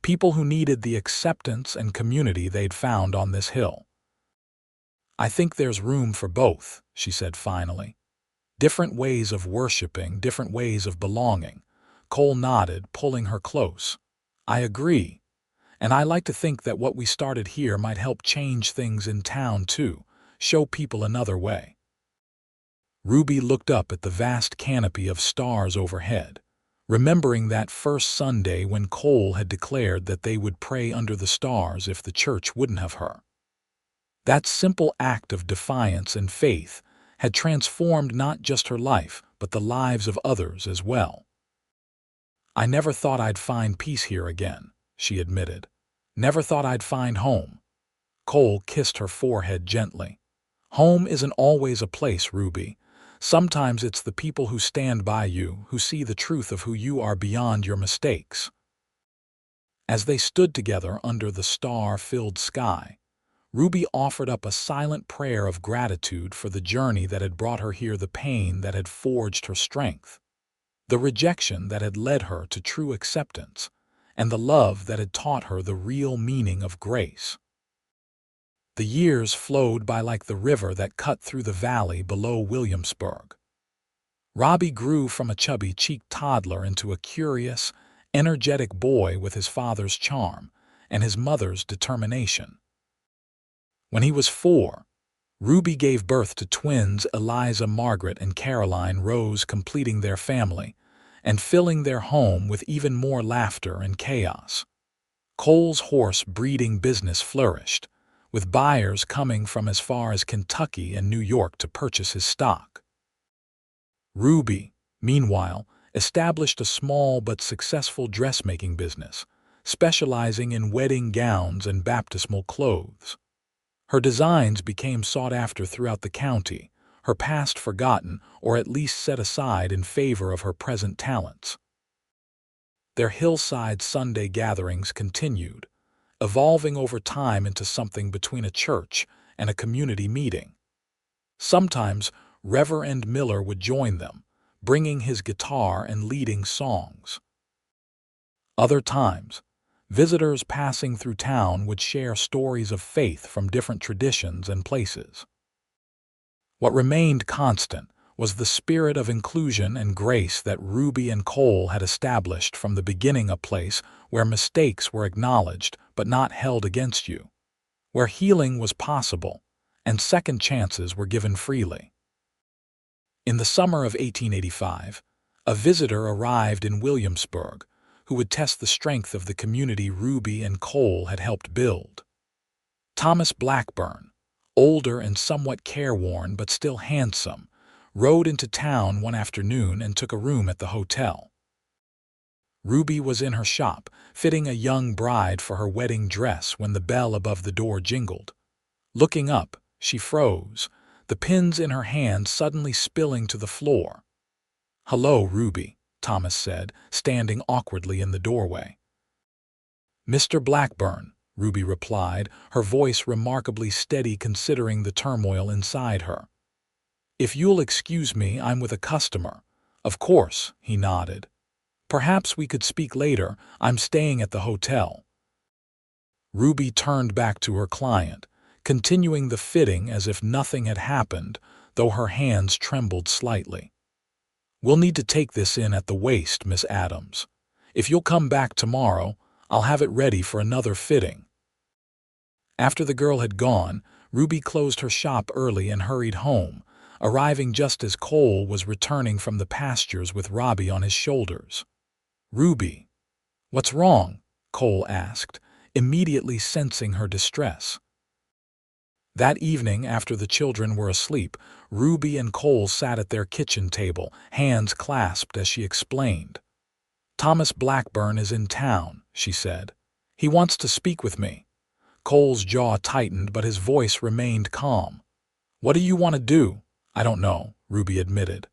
[SPEAKER 1] people who needed the acceptance and community they'd found on this hill. "I think there's room for both," she said finally. "Different ways of worshiping, different ways of belonging." Cole nodded, pulling her close. "I agree. And I like to think that what we started here might help change things in town too, show people another way." Ruby looked up at the vast canopy of stars overhead, remembering that first Sunday when Cole had declared that they would pray under the stars if the church wouldn't have her. That simple act of defiance and faith had transformed not just her life, but the lives of others as well. "I never thought I'd find peace here again," she admitted. "Never thought I'd find home." Cole kissed her forehead gently. "Home isn't always a place, Ruby. Sometimes it's the people who stand by you, who see the truth of who you are beyond your mistakes." As they stood together under the star-filled sky, Ruby offered up a silent prayer of gratitude for the journey that had brought her here, the pain that had forged her strength, the rejection that had led her to true acceptance, and the love that had taught her the real meaning of grace. The years flowed by like the river that cut through the valley below Williamsburg. Robbie grew from a chubby-cheeked toddler into a curious, energetic boy with his father's charm and his mother's determination. When he was 4, Ruby gave birth to twins Eliza Margaret and Caroline Rose, completing their family and filling their home with even more laughter and chaos. Cole's horse breeding business flourished, with buyers coming from as far as Kentucky and New York to purchase his stock. Ruby, meanwhile, established a small but successful dressmaking business, specializing in wedding gowns and baptismal clothes. Her designs became sought after throughout the county, her past forgotten or at least set aside in favor of her present talents. Their hillside Sunday gatherings continued, evolving over time into something between a church and a community meeting. Sometimes Reverend Miller would join them, bringing his guitar and leading songs. Other times, visitors passing through town would share stories of faith from different traditions and places. What remained constant was the spirit of inclusion and grace that Ruby and Cole had established from the beginning, a place where mistakes were acknowledged but not held against you, where healing was possible and second chances were given freely. In the summer of 1885, a visitor arrived in Williamsburg who would test the strength of the community Ruby and Cole had helped build. Thomas Blackburn, older and somewhat careworn but still handsome, rode into town one afternoon and took a room at the hotel. Ruby was in her shop, fitting a young bride for her wedding dress when the bell above the door jingled. Looking up, she froze, the pins in her hand suddenly spilling to the floor. "Hello, Ruby," Thomas said, standing awkwardly in the doorway. "Mr. Blackburn," Ruby replied, her voice remarkably steady considering the turmoil inside her. "If you'll excuse me, I'm with a customer." "Of course," he nodded. "Perhaps we could speak later. I'm staying at the hotel." Ruby turned back to her client, continuing the fitting as if nothing had happened, though her hands trembled slightly. "We'll need to take this in at the waist, Miss Adams. If you'll come back tomorrow, I'll have it ready for another fitting." After the girl had gone, Ruby closed her shop early and hurried home, arriving just as Cole was returning from the pastures with Robbie on his shoulders. "Ruby, what's wrong?" Cole asked, immediately sensing her distress. That evening, after the children were asleep, Ruby and Cole sat at their kitchen table, hands clasped as she explained. Thomas Blackburn is in town, she said. He wants to speak with me. Cole's jaw tightened, but his voice remained calm. What do you want to do? I don't know, Ruby admitted.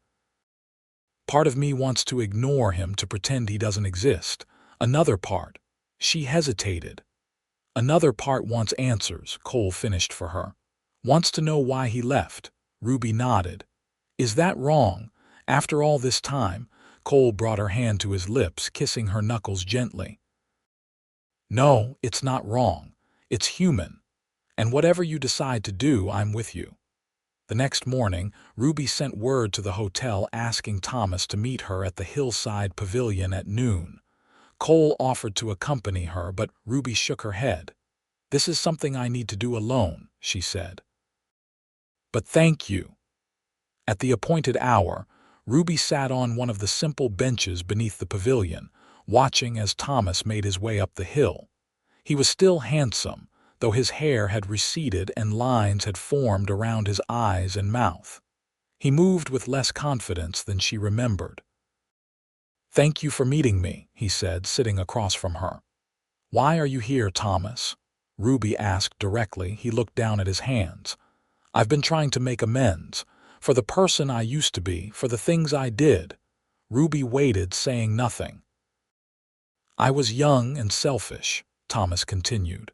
[SPEAKER 1] Part of me wants to ignore him, to pretend he doesn't exist. Another part. She hesitated. Another part wants answers, Cole finished for her. Wants to know why he left. Ruby nodded. Is that wrong? After all this time? Cole brought her hand to his lips, kissing her knuckles gently. No, it's not wrong. It's human. And whatever you decide to do, I'm with you. The next morning, Ruby sent word to the hotel asking Thomas to meet her at the Hillside Pavilion at noon. Cole offered to accompany her, but Ruby shook her head. This is something I need to do alone, she said. But thank you. At the appointed hour, Ruby sat on one of the simple benches beneath the pavilion, watching as Thomas made his way up the hill. He was still handsome, though his hair had receded and lines had formed around his eyes and mouth. He moved with less confidence than she remembered. Thank you for meeting me, he said, sitting across from her. Why are you here, Thomas? Ruby asked directly. He looked down at his hands. I've been trying to make amends. For the person I used to be, for the things I did. Ruby waited, saying nothing. I was young and selfish, Thomas continued.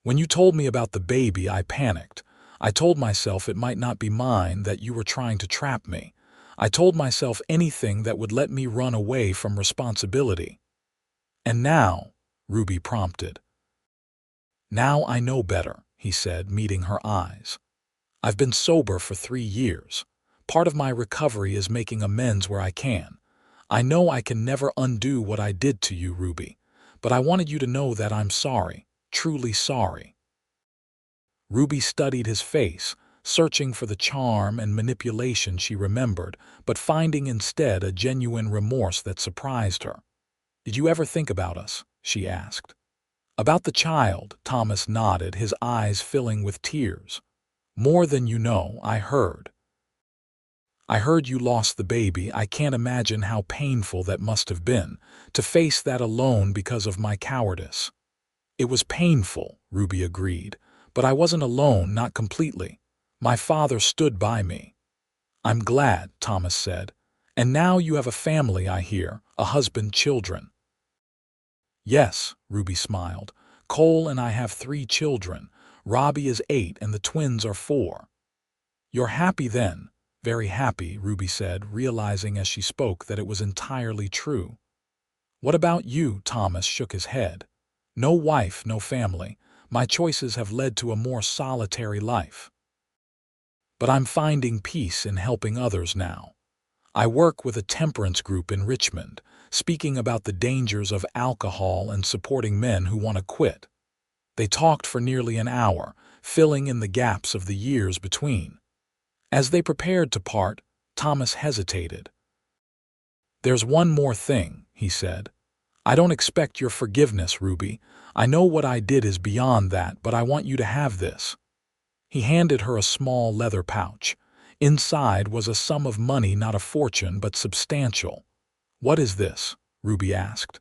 [SPEAKER 1] When you told me about the baby, I panicked. I told myself it might not be mine, that you were trying to trap me. I told myself anything that would let me run away from responsibility. And now, Ruby prompted. Now I know better, he said, meeting her eyes. I've been sober for 3 years. Part of my recovery is making amends where I can. I know I can never undo what I did to you, Ruby, but I wanted you to know that I'm sorry, truly sorry. Ruby studied his face, searching for the charm and manipulation she remembered, but finding instead a genuine remorse that surprised her. Did you ever think about us? She asked. About the child, Thomas nodded, his eyes filling with tears. More than you know, I heard. I heard you lost the baby. I can't imagine how painful that must have been, to face that alone because of my cowardice. It was painful, Ruby agreed, but I wasn't alone, not completely. My father stood by me. I'm glad, Thomas said. And now you have a family, I hear, a husband, children. Yes, Ruby smiled. Cole and I have 3 children. Robbie is 8 and the twins are 4. You're happy then? Very happy, Ruby said, realizing as she spoke that it was entirely true. What about you? Thomas shook his head. No wife, no family. My choices have led to a more solitary life. But I'm finding peace in helping others now. I work with a temperance group in Richmond, speaking about the dangers of alcohol and supporting men who want to quit. They talked for nearly an hour, filling in the gaps of the years between. As they prepared to part, Thomas hesitated. There's one more thing, he said. I don't expect your forgiveness, Ruby. I know what I did is beyond that, but I want you to have this. He handed her a small leather pouch. Inside was a sum of money, not a fortune, but substantial. What is this? Ruby asked.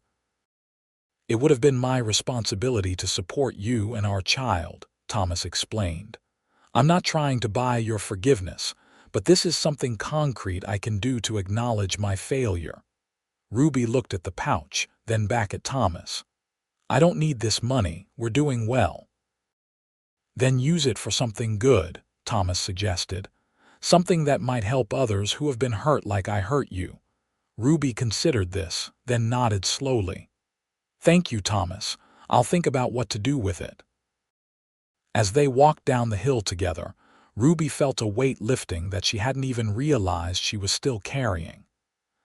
[SPEAKER 1] It would have been my responsibility to support you and our child, Thomas explained. I'm not trying to buy your forgiveness, but this is something concrete I can do to acknowledge my failure. Ruby looked at the pouch, then back at Thomas. I don't need this money, we're doing well. Then use it for something good, Thomas suggested. Something that might help others who have been hurt like I hurt you. Ruby considered this, then nodded slowly. Thank you, Thomas. I'll think about what to do with it. As they walked down the hill together, Ruby felt a weight lifting that she hadn't even realized she was still carrying.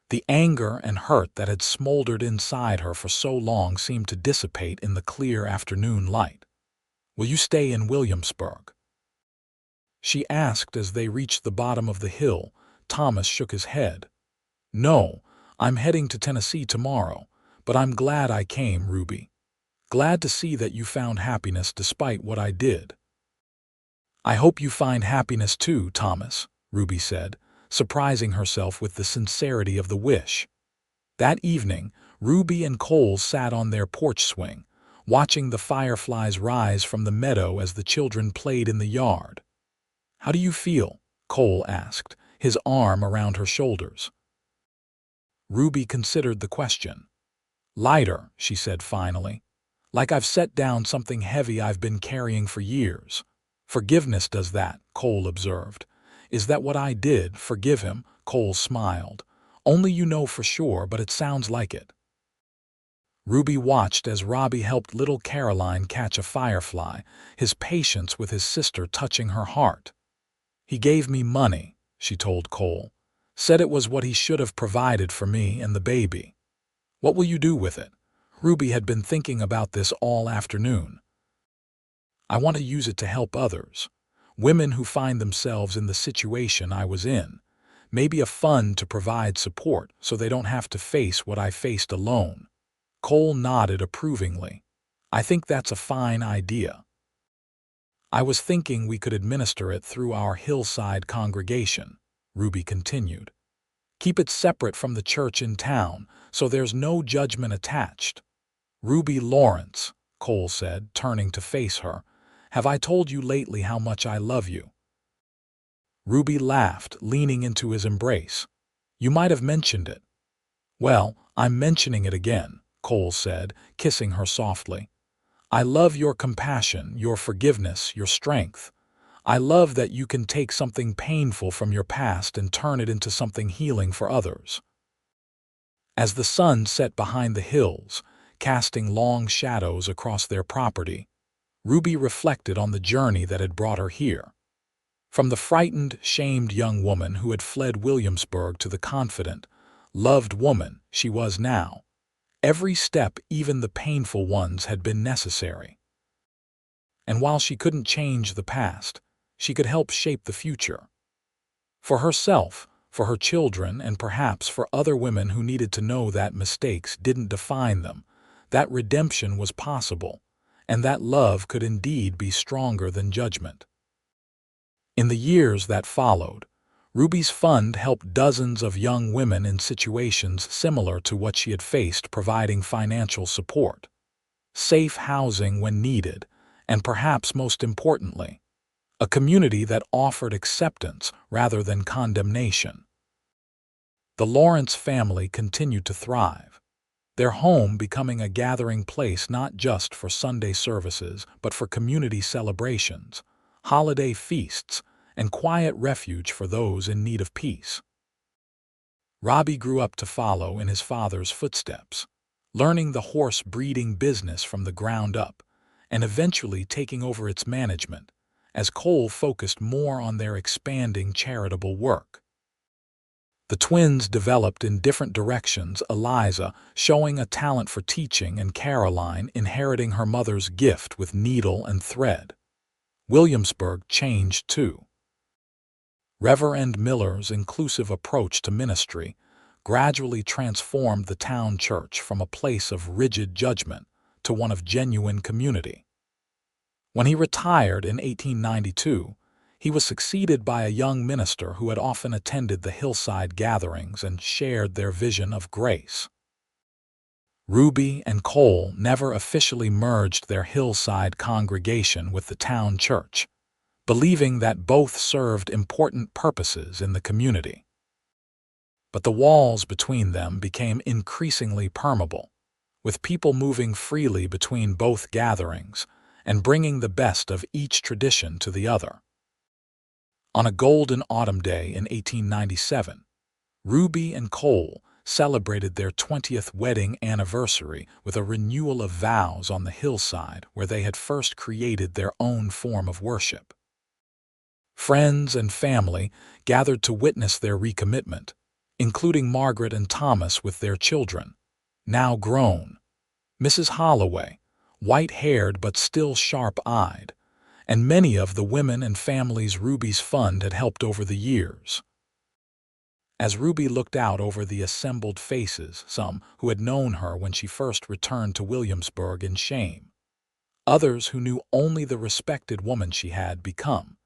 [SPEAKER 1] The anger and hurt that had smoldered inside her for so long seemed to dissipate in the clear afternoon light. Will you stay in Williamsburg? She asked as they reached the bottom of the hill. Thomas shook his head. No, I'm heading to Tennessee tomorrow, but I'm glad I came, Ruby. Glad to see that you found happiness despite what I did. I hope you find happiness too, Thomas, Ruby said, surprising herself with the sincerity of the wish. That evening, Ruby and Cole sat on their porch swing, watching the fireflies rise from the meadow as the children played in the yard. "How do you feel?" Cole asked, his arm around her shoulders. Ruby considered the question. "Lighter," she said finally. "Like I've set down something heavy I've been carrying for years." "Forgiveness does that," Cole observed. "Is that what I did, forgive him?" Cole smiled. "Only you know for sure, but it sounds like it." Ruby watched as Robbie helped little Caroline catch a firefly, his patience with his sister touching her heart. "He gave me money," she told Cole. "Said it was what he should have provided for me and the baby." "What will you do with it?" Ruby had been thinking about this all afternoon. "I want to use it to help others. Women who find themselves in the situation I was in. Maybe a fund to provide support so they don't have to face what I faced alone." Cole nodded approvingly. "I think that's a fine idea." "I was thinking we could administer it through our hillside congregation," Ruby continued. "Keep it separate from the church in town, so there's no judgment attached." "Ruby Lawrence," Cole said, turning to face her, "have I told you lately how much I love you?" Ruby laughed, leaning into his embrace. "You might have mentioned it." "Well, I'm mentioning it again," Cole said, kissing her softly. "I love your compassion, your forgiveness, your strength. I love that you can take something painful from your past and turn it into something healing for others." As the sun set behind the hills, casting long shadows across their property, Ruby reflected on the journey that had brought her here. From the frightened, shamed young woman who had fled Williamsburg to the confident, loved woman she was now, every step, even the painful ones, had been necessary. And while she couldn't change the past, she could help shape the future. For herself, for her children, and perhaps for other women who needed to know that mistakes didn't define them, that redemption was possible, and that love could indeed be stronger than judgment. In the years that followed, Ruby's fund helped dozens of young women in situations similar to what she had faced, providing financial support, safe housing when needed, and perhaps most importantly, a community that offered acceptance rather than condemnation. The Lawrence family continued to thrive, their home becoming a gathering place not just for Sunday services but for community celebrations, holiday feasts, and quiet refuge for those in need of peace. Robbie grew up to follow in his father's footsteps, learning the horse breeding business from the ground up, and eventually taking over its management, as Cole focused more on their expanding charitable work. The twins developed in different directions, Eliza showing a talent for teaching and Caroline inheriting her mother's gift with needle and thread. Williamsburg changed too. Reverend Miller's inclusive approach to ministry gradually transformed the town church from a place of rigid judgment to one of genuine community. When he retired in 1892, he was succeeded by a young minister who had often attended the hillside gatherings and shared their vision of grace. Ruby and Cole never officially merged their hillside congregation with the town church, believing that both served important purposes in the community. But the walls between them became increasingly permeable, with people moving freely between both gatherings and bringing the best of each tradition to the other. On a golden autumn day in 1897, Ruby and Cole celebrated their 20th wedding anniversary with a renewal of vows on the hillside where they had first created their own form of worship. Friends and family gathered to witness their recommitment, including Margaret and Thomas with their children, now grown, Mrs. Holloway, white-haired but still sharp-eyed, and many of the women and families Ruby's fund had helped over the years. As Ruby looked out over the assembled faces, some who had known her when she first returned to Williamsburg in shame, others who knew only the respected woman she had become,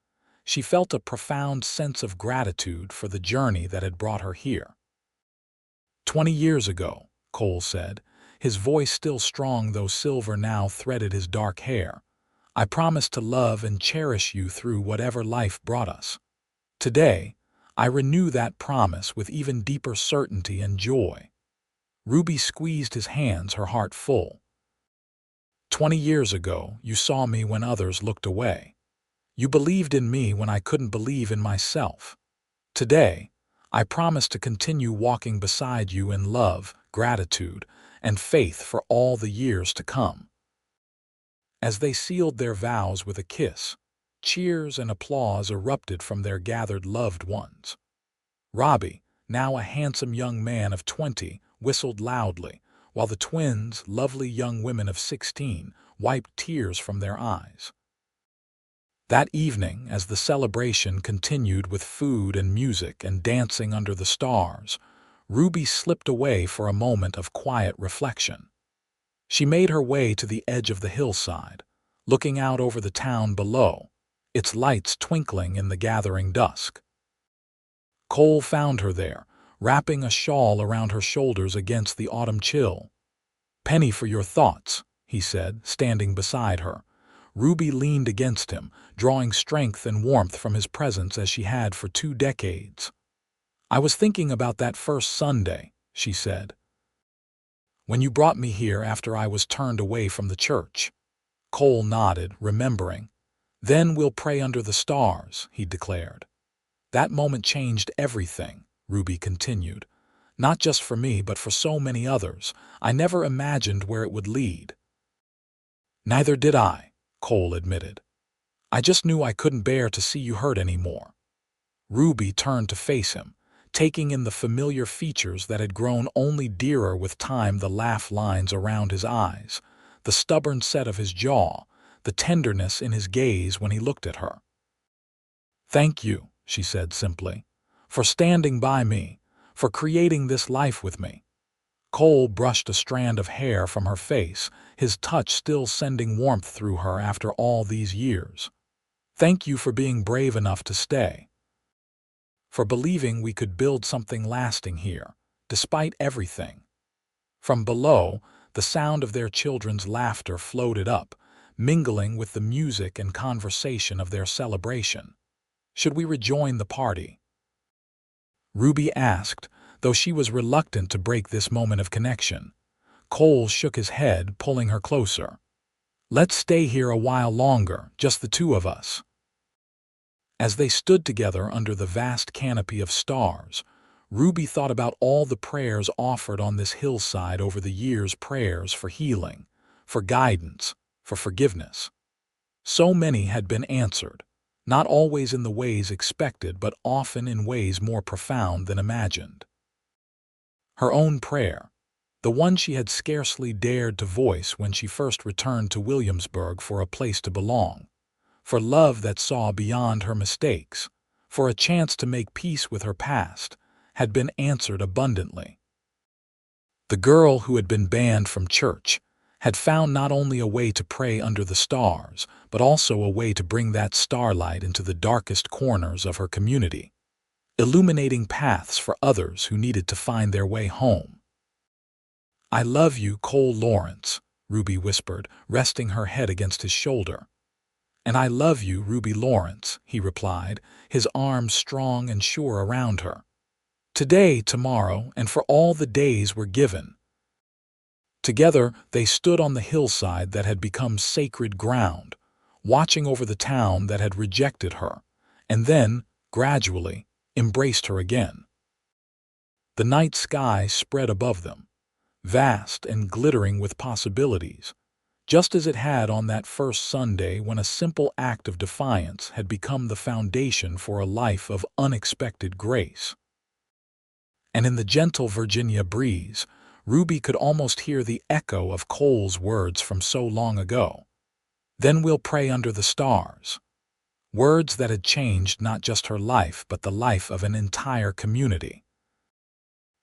[SPEAKER 1] she felt a profound sense of gratitude for the journey that had brought her here. 20 years ago, Cole said, his voice still strong though silver now threaded his dark hair. "I promise to love and cherish you through whatever life brought us. Today, I renew that promise with even deeper certainty and joy." Ruby squeezed his hands, her heart full. 20 years ago, you saw me when others looked away. You believed in me when I couldn't believe in myself. Today, I promise to continue walking beside you in love, gratitude, and faith for all the years to come. As they sealed their vows with a kiss, cheers and applause erupted from their gathered loved ones. Robbie, now a handsome young man of 20, whistled loudly, while the twins, lovely young women of 16, wiped tears from their eyes. That evening, as the celebration continued with food and music and dancing under the stars, Ruby slipped away for a moment of quiet reflection. She made her way to the edge of the hillside, looking out over the town below, its lights twinkling in the gathering dusk. Cole found her there, wrapping a shawl around her shoulders against the autumn chill. "Penny for your thoughts," he said, standing beside her. Ruby leaned against him, drawing strength and warmth from his presence as she had for 2 decades. "I was thinking about that first Sunday," she said, "when you brought me here after I was turned away from the church." Cole nodded, remembering. "Then we'll pray under the stars," he declared. "That moment changed everything," Ruby continued. "Not just for me, but for so many others. I never imagined where it would lead." "Neither did I," Cole admitted. "I just knew I couldn't bear to see you hurt anymore." Ruby turned to face him, taking in the familiar features that had grown only dearer with time, the laugh lines around his eyes, the stubborn set of his jaw, the tenderness in his gaze when he looked at her. "Thank you," she said simply, "for standing by me, for creating this life with me." Cole brushed a strand of hair from her face, his touch still sending warmth through her after all these years. "Thank you for being brave enough to stay. For believing we could build something lasting here, despite everything." From below, the sound of their children's laughter floated up, mingling with the music and conversation of their celebration. "Should we rejoin the party?" Ruby asked, though she was reluctant to break this moment of connection. Cole shook his head, pulling her closer. "Let's stay here a while longer, just the two of us." As they stood together under the vast canopy of stars, Ruby thought about all the prayers offered on this hillside over the years, prayers for healing, for guidance, for forgiveness. So many had been answered, not always in the ways expected, but often in ways more profound than imagined. Her own prayer, the one she had scarcely dared to voice when she first returned to Williamsburg for a place to belong, for love that saw beyond her mistakes, for a chance to make peace with her past, had been answered abundantly. The girl who had been banned from church had found not only a way to pray under the stars, but also a way to bring that starlight into the darkest corners of her community, illuminating paths for others who needed to find their way home. "I love you, Cole Lawrence," Ruby whispered, resting her head against his shoulder. "And I love you, Ruby Lawrence," he replied, his arms strong and sure around her. "Today, tomorrow, and for all the days we're given." Together, they stood on the hillside that had become sacred ground, watching over the town that had rejected her, and then, gradually, embraced her again. The night sky spread above them, vast and glittering with possibilities, just as it had on that first Sunday when a simple act of defiance had become the foundation for a life of unexpected grace. And in the gentle Virginia breeze, Ruby could almost hear the echo of Cole's words from so long ago. "Then we'll pray under the stars." Words that had changed not just her life, but the life of an entire community.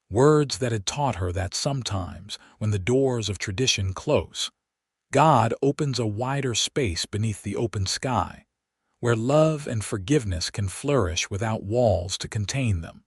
[SPEAKER 1] Words that had taught her that sometimes, when the doors of tradition close, God opens a wider space beneath the open sky, where love and forgiveness can flourish without walls to contain them.